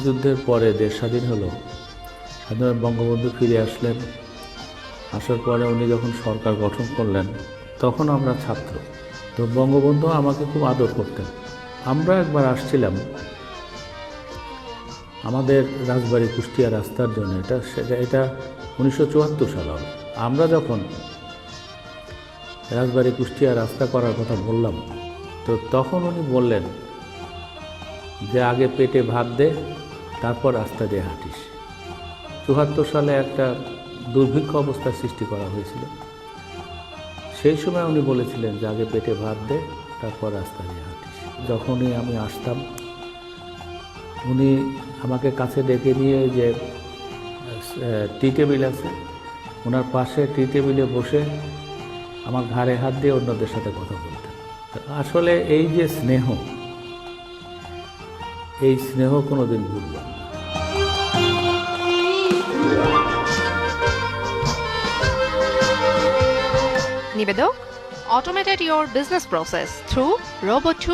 মুক্তিযুদ্ধের পরে দেশ স্বাধীন হলো, স্বাধীন বঙ্গবন্ধু ফিরে আসলেন। আসার পরে উনি যখন সরকার গঠন করলেন, তখন আমরা ছাত্র। তো বঙ্গবন্ধু আমাকে খুব আদর করতেন। আমরা একবার আসছিলাম আমাদের রাজবাড়ী কুষ্টিয়া রাস্তার জন্য, এটা 1974 সাল হবে। আমরা যখন রাজবাড়ী কুষ্টিয়া রাস্তা করার কথা বললাম, তো তখন উনি বললেন যে আগে পেটে ভাত দে, তারপর রাস্তা দিয়ে হাঁটিস। 74 সালে একটা দুর্ভিক্ষ অবস্থার সৃষ্টি করা হয়েছিল। সেই সময় উনি বলেছিলেন যে আগে পেটে ভাত দে, তারপর রাস্তা দিয়ে হাঁটিস। যখনই আমি আসতাম, উনি আমাকে কাছে ডেকে নিয়ে যে টি টেবিল আছে, ওনার পাশে টি টেবিলে বসে আমার ঘাড়ে হাত দিয়ে অন্যদের সাথে কথা বলতেন। আসলে এই যে স্নেহ, এই স্নেহ কোনোদিন ভুলব না। Nivedok automated your business process through Robo2.